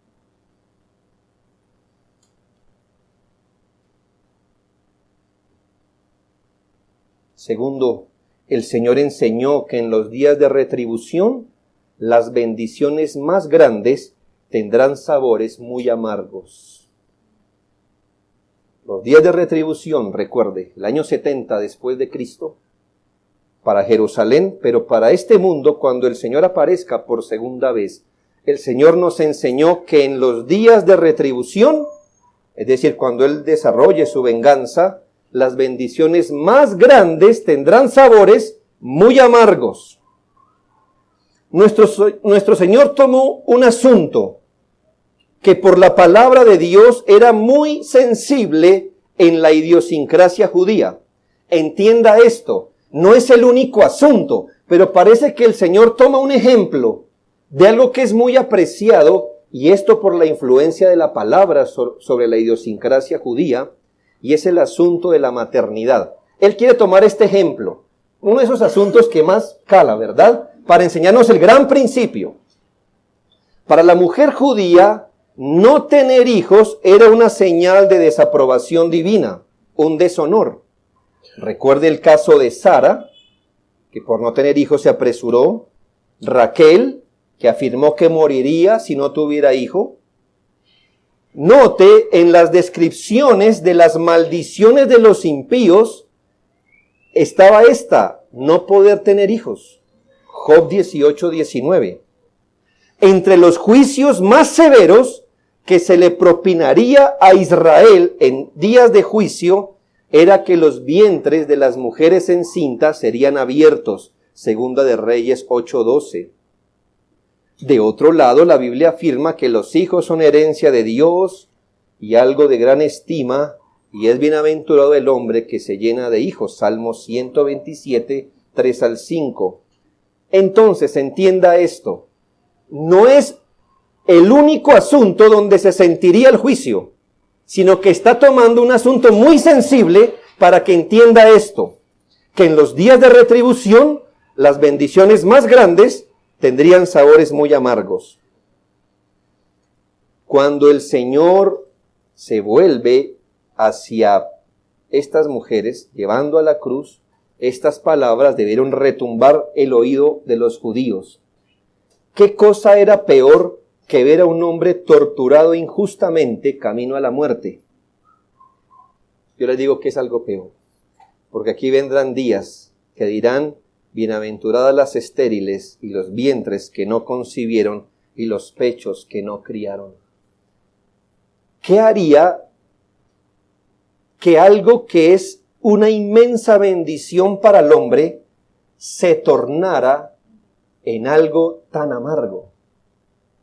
Segundo, el Señor enseñó que en los días de retribución, las bendiciones más grandes tendrán sabores muy amargos. Los días de retribución, recuerde, el año 70 después de Cristo, para Jerusalén, pero para este mundo, cuando el Señor aparezca por segunda vez, el Señor nos enseñó que en los días de retribución, es decir, cuando Él desarrolle su venganza, las bendiciones más grandes tendrán sabores muy amargos. Nuestro Señor tomó un asunto que por la palabra de Dios era muy sensible en la idiosincrasia judía. Entienda esto, no es el único asunto, pero parece que el Señor toma un ejemplo de algo que es muy apreciado, y esto por la influencia de la palabra sobre la idiosincrasia judía, y es el asunto de la maternidad. Él quiere tomar este ejemplo, uno de esos asuntos que más cala, ¿verdad? Para enseñarnos el gran principio. Para la mujer judía, no tener hijos era una señal de desaprobación divina, un deshonor. Recuerde el caso de Sara, que por no tener hijos se apresuró. Raquel, que afirmó que moriría si no tuviera hijo. Note en las descripciones de las maldiciones de los impíos, estaba esta, no poder tener hijos. Job 18:19. Entre los juicios más severos que se le propinaría a Israel en días de juicio, era que los vientres de las mujeres encintas serían abiertos. Segunda de Reyes 8:12. De otro lado, la Biblia afirma que los hijos son herencia de Dios y algo de gran estima, y es bienaventurado el hombre que se llena de hijos. Salmo 127, 3 al 5. Entonces, entienda esto. No es el único asunto donde se sentiría el juicio, sino que está tomando un asunto muy sensible para que entienda esto, que en los días de retribución, las bendiciones más grandes tendrían sabores muy amargos. Cuando el Señor se vuelve hacia estas mujeres, llevando a la cruz, estas palabras debieron retumbar el oído de los judíos. ¿Qué cosa era peor que ver a un hombre torturado injustamente camino a la muerte? Yo les digo que es algo peor, porque aquí vendrán días que dirán: bienaventuradas las estériles y los vientres que no concibieron y los pechos que no criaron. ¿Qué haría que algo que es una inmensa bendición para el hombre se tornara en algo tan amargo?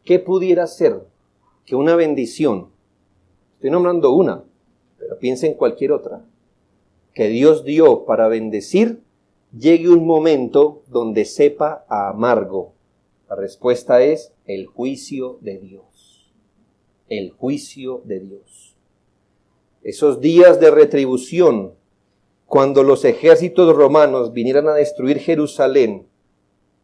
¿Qué pudiera ser que una bendición, estoy nombrando una, pero piensa en cualquier otra, que Dios dio para bendecir, llegue un momento donde sepa a amargo? La respuesta es el juicio de Dios. El juicio de Dios. Esos días de retribución, cuando los ejércitos romanos vinieran a destruir Jerusalén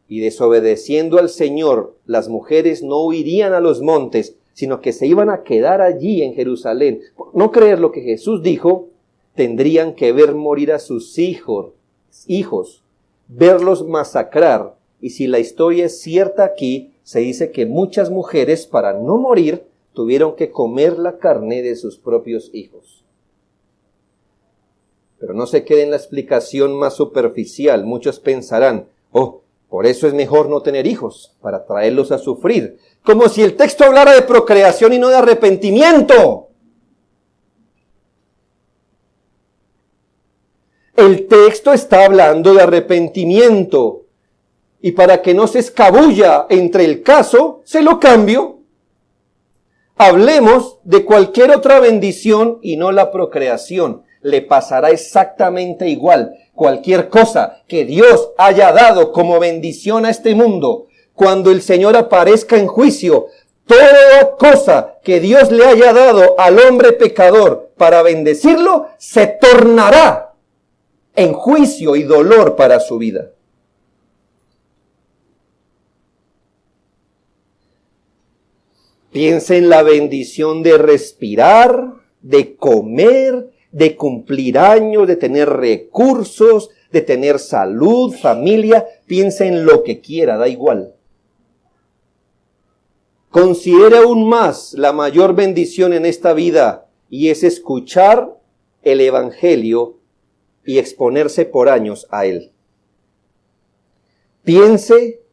y desobedeciendo al Señor, las mujeres no huirían a los montes, sino que se iban a quedar allí en Jerusalén. Por no creer lo que Jesús dijo, tendrían que ver morir a sus hijos, verlos masacrar. Y si la historia es cierta aquí, se dice que muchas mujeres, para no morir, tuvieron que comer la carne de sus propios hijos. Pero no se quede en la explicación más superficial. Muchos pensarán, por eso es mejor no tener hijos, para traerlos a sufrir. Como si el texto hablara de procreación y no de arrepentimiento. El texto está hablando de arrepentimiento. Y para que no se escabulla entre el caso, se lo cambio. Hablemos de cualquier otra bendición y no la procreación. Le pasará exactamente igual. Cualquier cosa que Dios haya dado como bendición a este mundo, cuando el Señor aparezca en juicio, toda cosa que Dios le haya dado al hombre pecador para bendecirlo, se tornará en juicio y dolor para su vida. Piensa en la bendición de respirar, de comer, de cumplir años, de tener recursos, de tener salud, familia. Piensa en lo que quiera, da igual. Considere aún más la mayor bendición en esta vida, y es escuchar el Evangelio y exponerse por años a él. Piense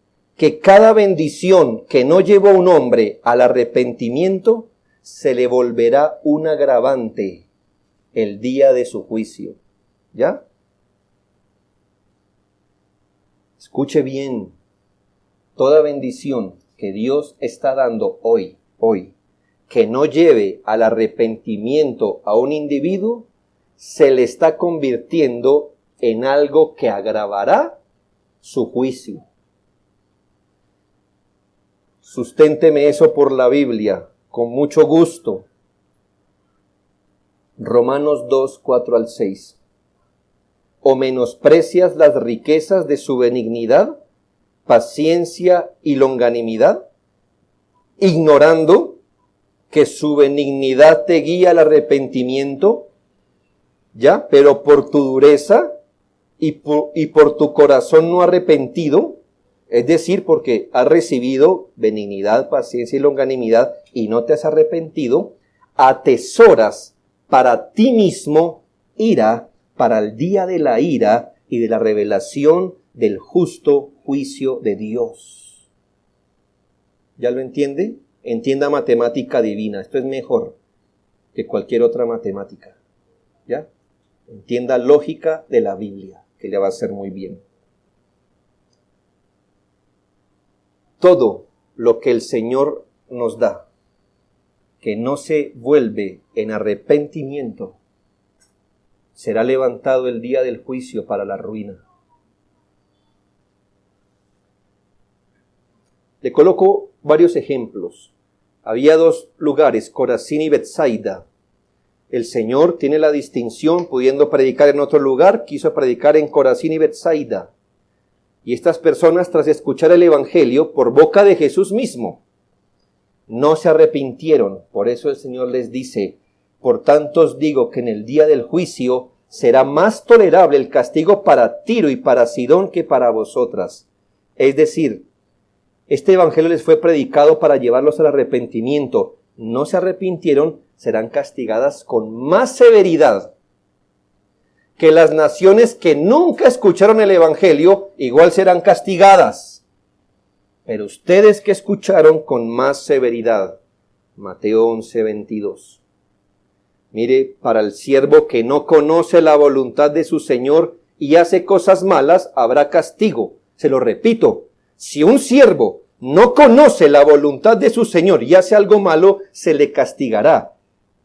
que cada bendición que no llevó a un hombre al arrepentimiento se le volverá un agravante el día de su juicio. ¿Ya? Escuche bien, toda bendición que Dios está dando hoy, que no lleve al arrepentimiento a un individuo, se le está convirtiendo en algo que agravará su juicio. Susténteme eso por la Biblia, con mucho gusto. Romanos 2, 4 al 6. ¿O menosprecias las riquezas de su benignidad, paciencia y longanimidad, ignorando que su benignidad te guía al arrepentimiento? ¿Ya? Pero por tu dureza y por tu corazón no arrepentido, es decir, porque has recibido benignidad, paciencia y longanimidad y no te has arrepentido, atesoras para ti mismo ira para el día de la ira y de la revelación del justo juicio de Dios. ¿Ya lo entiende? Entienda matemática divina. Esto es mejor que cualquier otra matemática. ¿Ya? Entienda lógica de la Biblia, que le va a hacer muy bien. Todo lo que el Señor nos da, que no se vuelve en arrepentimiento, será levantado el día del juicio para la ruina. Le coloco varios ejemplos. Había dos lugares, Corazín y Betsaida. El Señor tiene la distinción, pudiendo predicar en otro lugar, quiso predicar en Corazín y Betsaida. Y estas personas, tras escuchar el Evangelio por boca de Jesús mismo, no se arrepintieron. Por eso el Señor les dice, por tanto os digo que en el día del juicio será más tolerable el castigo para Tiro y para Sidón que para vosotras. Es decir, este Evangelio les fue predicado para llevarlos al arrepentimiento. No se arrepintieron, serán castigadas con más severidad que las naciones que nunca escucharon el Evangelio, igual serán castigadas. pero ustedes que escucharon con más severidad. Mateo 11:22. Mire, para el siervo que no conoce la voluntad de su Señor y hace cosas malas, habrá castigo. Se lo repito, si un siervo no conoce la voluntad de su Señor y hace algo malo, se le castigará.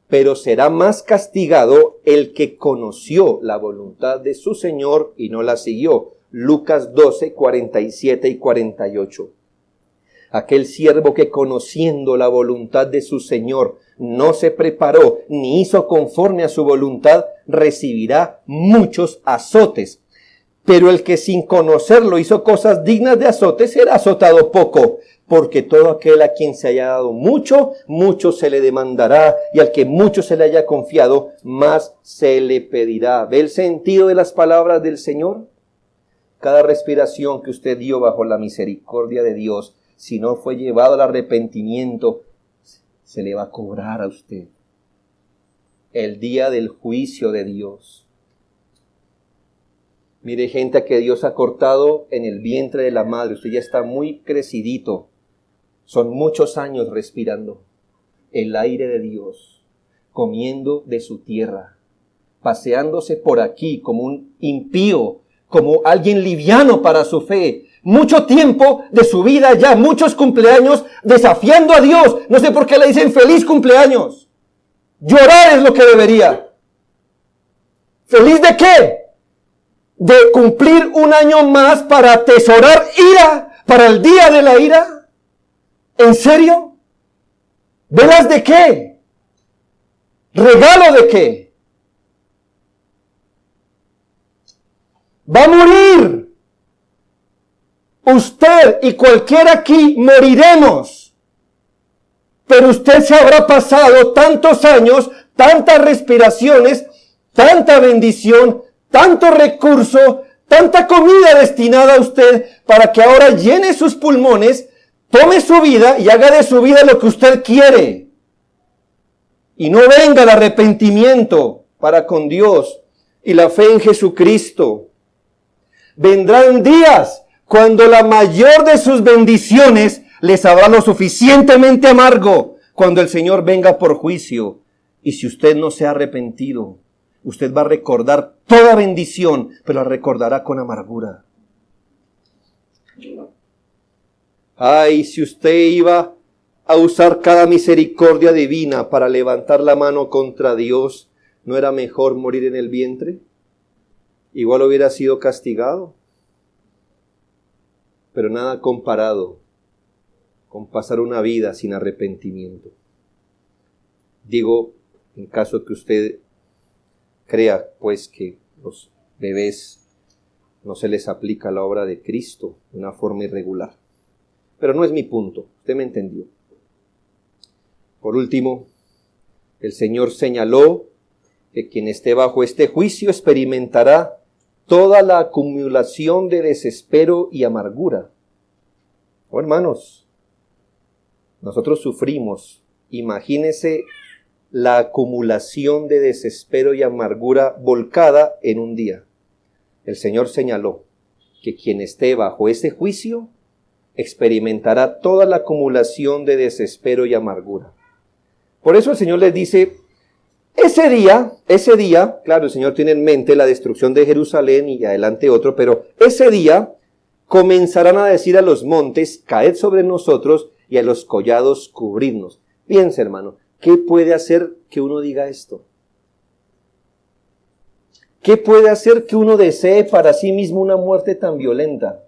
Pero será más castigado el que conoció la voluntad de su Señor y no la siguió. Lucas 12:47 y 48. Aquel siervo que conociendo la voluntad de su Señor no se preparó ni hizo conforme a su voluntad, recibirá muchos azotes. Pero el que sin conocerlo hizo cosas dignas de azotes será azotado poco. Porque todo aquel a quien se haya dado mucho, mucho se le demandará, y al que mucho se le haya confiado, más se le pedirá. ¿Ve el sentido de las palabras del Señor? Cada respiración que usted dio bajo la misericordia de Dios, si no fue llevado al arrepentimiento, se le va a cobrar a usted el día del juicio de Dios. Mire, gente que Dios ha cortado en el vientre de la madre, usted ya está muy crecidito. Son muchos años respirando el aire de Dios, comiendo de su tierra, paseándose por aquí como un impío, como alguien liviano para su fe. Mucho tiempo de su vida ya, muchos cumpleaños desafiando a Dios. No sé por qué le dicen feliz cumpleaños. Llorar es lo que debería. ¿Feliz de qué? De cumplir un año más para atesorar ira, para el día de la ira. ¿En serio? ¿Velas de qué? ¿Regalo de qué? Va a morir. Usted y cualquiera aquí moriremos. Pero usted se habrá pasado tantos años, tantas respiraciones, tanta bendición, tanto recurso, tanta comida destinada a usted para que ahora llene sus pulmones, tome su vida y haga de su vida lo que usted quiere. Y no venga el arrepentimiento para con Dios y la fe en Jesucristo. Vendrán días cuando la mayor de sus bendiciones les habrá lo suficientemente amargo cuando el Señor venga por juicio. Y si usted no se ha arrepentido, usted va a recordar toda bendición, pero la recordará con amargura. Ay, si usted iba a usar cada misericordia divina para levantar la mano contra Dios, ¿no era mejor morir en el vientre? Igual hubiera sido castigado. Pero nada comparado con pasar una vida sin arrepentimiento. Digo, en caso que usted crea, pues, que los bebés no se les aplica la obra de Cristo de una forma irregular. Pero no es mi punto, usted me entendió. Por último, el Señor señaló que quien esté bajo este juicio experimentará toda la acumulación de desespero y amargura. Oh, hermanos, nosotros sufrimos. Imagínese la acumulación de desespero y amargura volcada en un día. El Señor señaló que quien esté bajo ese juicio experimentará toda la acumulación de desespero y amargura. Por eso el Señor les dice, ese día, claro, el Señor tiene en mente la destrucción de Jerusalén y adelante otro, pero ese día comenzarán a decir a los montes, caed sobre nosotros, y a los collados cubridnos. Piensa, hermano, ¿qué puede hacer que uno diga esto? ¿Qué puede hacer que uno desee para sí mismo una muerte tan violenta?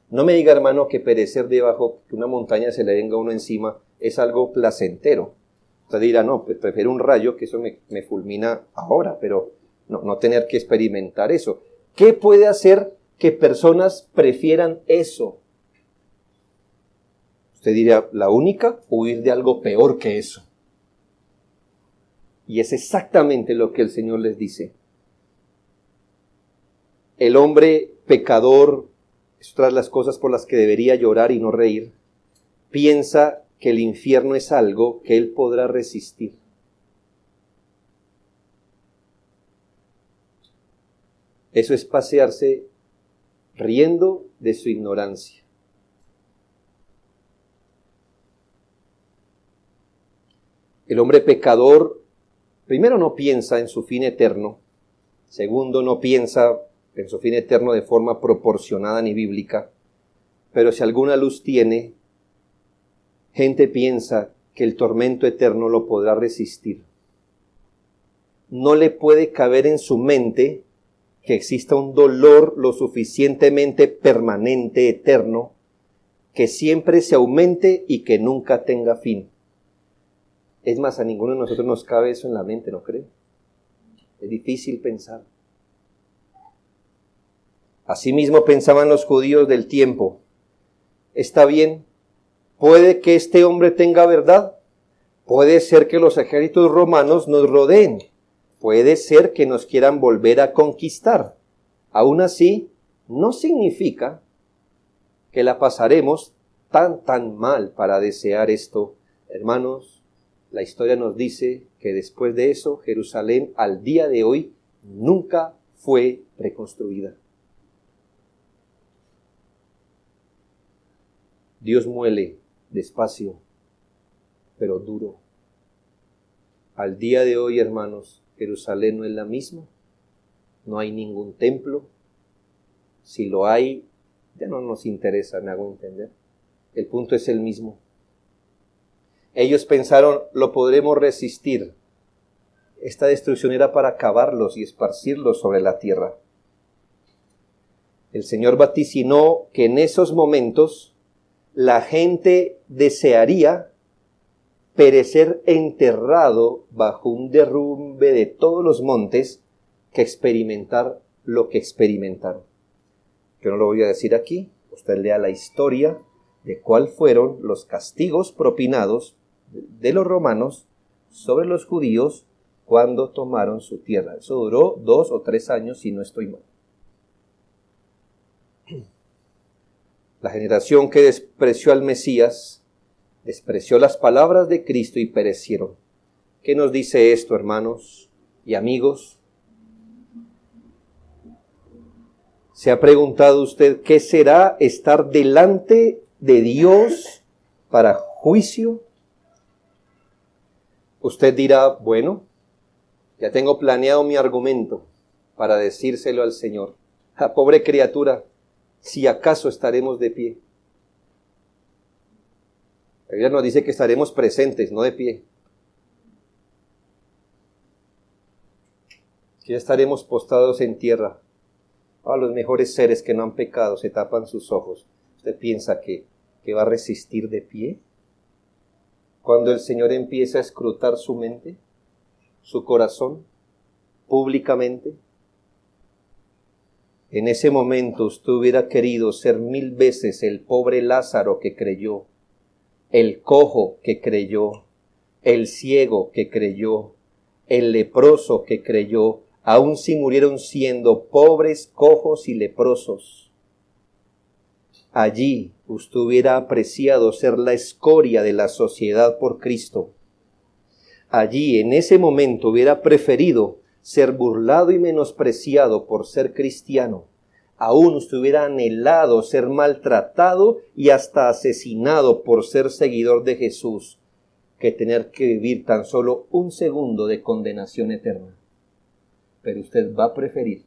No me diga, hermano, que perecer debajo, que una montaña se le venga a uno encima, es algo placentero. Usted dirá, no, pues prefiero un rayo, que eso me fulmina ahora, pero no tener que experimentar eso. ¿Qué puede hacer que personas prefieran eso? Usted dirá, la única, huir de algo peor que eso. Y es exactamente lo que el Señor les dice. El hombre pecador, es otra de las cosas por las que debería llorar y no reír, piensa que el infierno es algo que él podrá resistir. Eso es pasearse riendo de su ignorancia. El hombre pecador, primero, no piensa en su fin eterno. Segundo, no piensa en su fin eterno de forma proporcionada ni bíblica. Pero si alguna luz tiene, gente piensa que el tormento eterno lo podrá resistir. No le puede caber en su mente que exista un dolor lo suficientemente permanente, eterno, que siempre se aumente y que nunca tenga fin. Es más, a ninguno de nosotros nos cabe eso en la mente, ¿no cree? Es difícil pensar. Asimismo pensaban los judíos del tiempo. Está bien, puede que este hombre tenga verdad, puede ser que los ejércitos romanos nos rodeen, puede ser que nos quieran volver a conquistar. Aún así, no significa que la pasaremos tan mal para desear esto. Hermanos, la historia nos dice que después de eso, Jerusalén al día de hoy nunca fue reconstruida. Dios muele despacio, pero duro. Al día de hoy, hermanos, Jerusalén no es la misma. No hay ningún templo. Si lo hay, ya no nos interesa, me hago entender. El punto es el mismo. Ellos pensaron, lo podremos resistir. Esta destrucción era para acabarlos y esparcirlos sobre la tierra. El Señor vaticinó que en esos momentos la gente desearía perecer enterrado bajo un derrumbe de todos los montes que experimentar lo que experimentaron. Yo no lo voy a decir aquí, usted lea la historia de cuáles fueron los castigos propinados de los romanos sobre los judíos cuando tomaron su tierra. Eso duró 2 o 3 años, si no estoy mal. La generación que despreció al Mesías, despreció las palabras de Cristo y perecieron. ¿Qué nos dice esto, hermanos y amigos? ¿Se ha preguntado usted qué será estar delante de Dios para juicio? Usted dirá, bueno, ya tengo planeado mi argumento para decírselo al Señor. Pobre criatura, si acaso estaremos de pie. La Biblia nos dice que estaremos presentes, no de pie. Que ya estaremos postrados en tierra. Los mejores seres que no han pecado se tapan sus ojos. ¿Usted piensa que va a resistir de pie? Cuando el Señor empieza a escrutar su mente, su corazón, públicamente, en ese momento usted hubiera querido ser 1000 veces el pobre Lázaro que creyó, el cojo que creyó, el ciego que creyó, el leproso que creyó, aun si murieron siendo pobres, cojos y leprosos. Allí usted hubiera apreciado ser la escoria de la sociedad por Cristo. Allí, en ese momento, hubiera preferido ser burlado y menospreciado por ser cristiano. Aún usted hubiera anhelado ser maltratado y hasta asesinado por ser seguidor de Jesús, que tener que vivir tan solo 1 segundo de condenación eterna. Pero usted va a preferir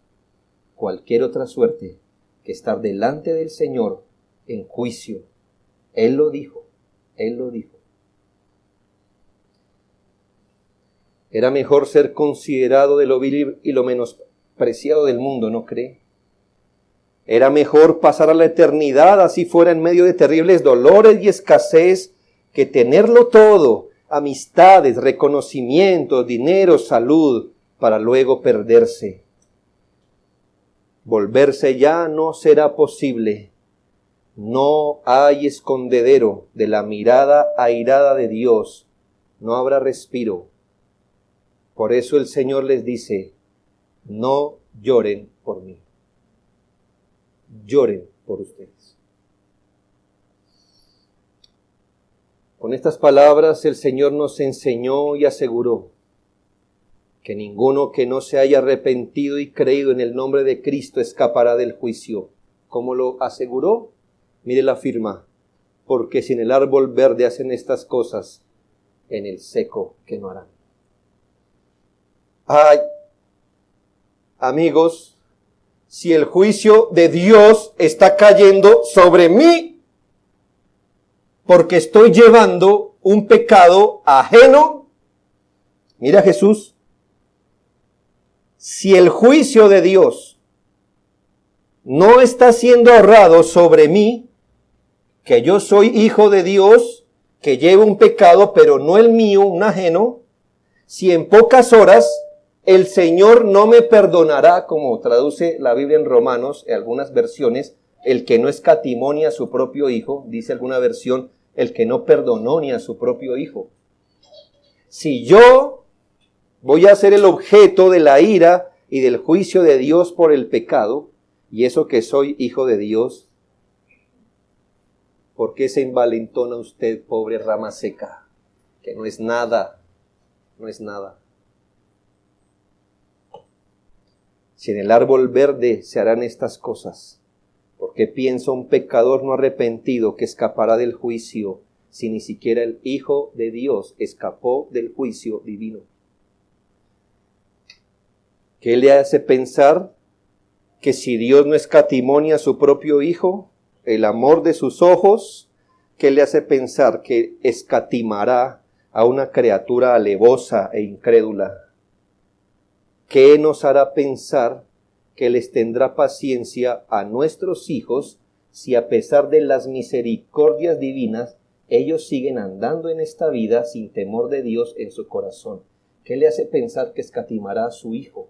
cualquier otra suerte que estar delante del Señor en juicio. Él lo dijo, Él lo dijo. Era mejor ser considerado de lo vil y lo menospreciado del mundo, ¿no cree? Era mejor pasar a la eternidad, así fuera en medio de terribles dolores y escasez, que tenerlo todo, amistades, reconocimientos, dinero, salud, para luego perderse. Volverse ya no será posible. No hay escondedero de la mirada airada de Dios. No habrá respiro. Por eso el Señor les dice, no lloren por mí. Lloren por ustedes. Con estas palabras el Señor nos enseñó y aseguró que ninguno que no se haya arrepentido y creído en el nombre de Cristo escapará del juicio. ¿Cómo lo aseguró? Mire la firma. Porque si en el árbol verde hacen estas cosas, en el seco que no harán. Ay, amigos, si el juicio de Dios está cayendo sobre mí, porque estoy llevando un pecado ajeno, mira Jesús, si el juicio de Dios no está siendo ahorrado sobre mí, que yo soy hijo de Dios, que llevo un pecado, pero no el mío, un ajeno, si en pocas horas el Señor no me perdonará, como traduce la Biblia en Romanos, en algunas versiones, el que no escatimó ni a su propio hijo, dice alguna versión, el que no perdonó ni a su propio hijo. Si yo voy a ser el objeto de la ira y del juicio de Dios por el pecado, y eso que soy hijo de Dios, ¿por qué se envalentona usted, pobre rama seca? Que no es nada, no es nada. Si en el árbol verde se harán estas cosas, ¿por qué piensa un pecador no arrepentido que escapará del juicio, si ni siquiera el Hijo de Dios escapó del juicio divino? ¿Qué le hace pensar que si Dios no escatimó ni a su propio Hijo, el amor de sus ojos, qué le hace pensar que escatimará a una criatura alevosa e incrédula? ¿Qué nos hará pensar que les tendrá paciencia a nuestros hijos si a pesar de las misericordias divinas ellos siguen andando en esta vida sin temor de Dios en su corazón? ¿Qué le hace pensar que escatimará a su hijo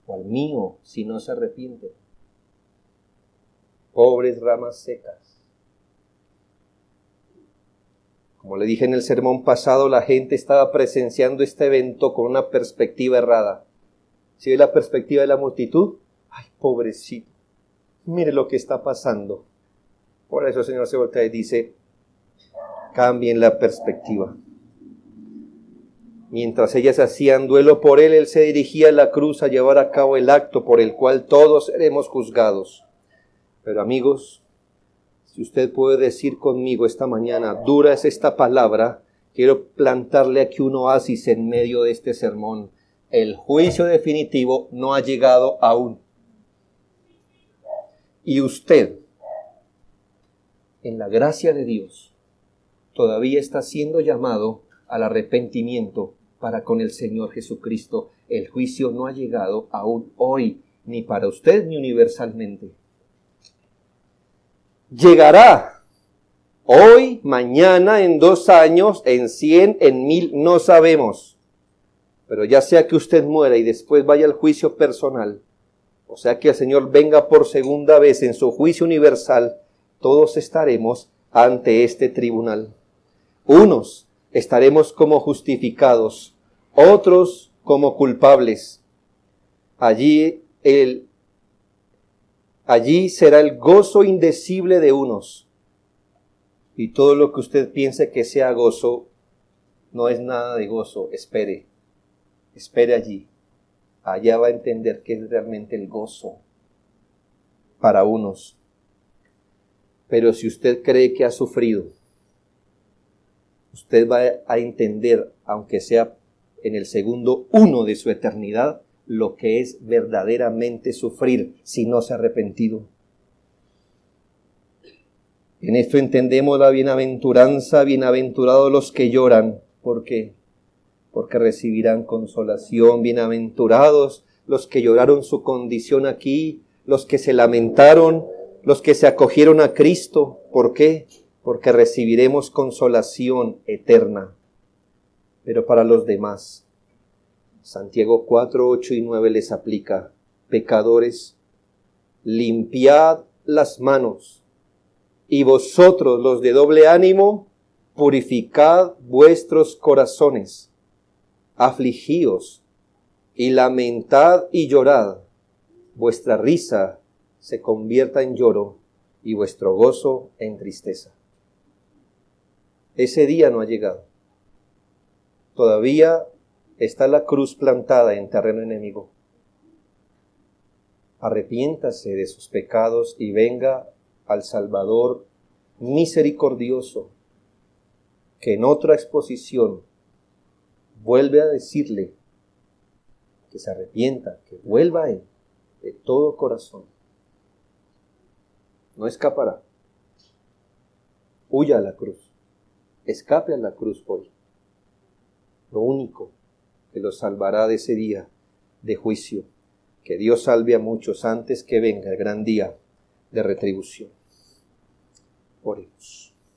o al mío si no se arrepiente? Pobres ramas secas. Como le dije en el sermón pasado, la gente estaba presenciando este evento con una perspectiva errada. ¿Sí ve la perspectiva de la multitud? ¡Ay, pobrecito! Mire lo que está pasando. Por eso el Señor se voltea y dice, cambien la perspectiva. Mientras ellas hacían duelo por él, él se dirigía a la cruz a llevar a cabo el acto por el cual todos seremos juzgados. Pero amigos, si usted puede decir conmigo esta mañana, dura es esta palabra, quiero plantarle aquí un oasis en medio de este sermón. El juicio definitivo no ha llegado aún. Y usted, en la gracia de Dios, todavía está siendo llamado al arrepentimiento para con el Señor Jesucristo. El juicio no ha llegado aún hoy, ni para usted ni universalmente. Llegará hoy, mañana, en 2 años, en 100, en 1000, no sabemos. Pero ya sea que usted muera y después vaya al juicio personal, o sea que el Señor venga por segunda vez en su juicio universal, todos estaremos ante este tribunal. Unos estaremos como justificados, otros como culpables. Allí será el gozo indecible de unos. Y todo lo que usted piense que sea gozo, no es nada de gozo. Espere allí. Allá va a entender qué es realmente el gozo para unos. Pero si usted cree que ha sufrido, usted va a entender, aunque sea en el segundo 1 de su eternidad, lo que es verdaderamente sufrir si no se ha arrepentido. En esto entendemos la bienaventuranza, bienaventurados los que lloran. ¿Por qué? Porque recibirán consolación. Bienaventurados los que lloraron su condición aquí, los que se lamentaron, los que se acogieron a Cristo. ¿Por qué? Porque recibiremos consolación eterna. Pero para los demás, Santiago 4, 8 y 9 les aplica. Pecadores, limpiad las manos, y vosotros los de doble ánimo, purificad vuestros corazones, afligíos, y lamentad y llorad. Vuestra risa se convierta en lloro, y vuestro gozo en tristeza. Ese día no ha llegado. Todavía está la cruz plantada en terreno enemigo. Arrepiéntase de sus pecados y venga al Salvador misericordioso, que en otra exposición vuelve a decirle que se arrepienta, que vuelva a Él de todo corazón, no escapará. Huya a la cruz, escape a la cruz hoy. Lo único que los salvará de ese día de juicio. Que Dios salve a muchos antes que venga el gran día de retribución. Oremos.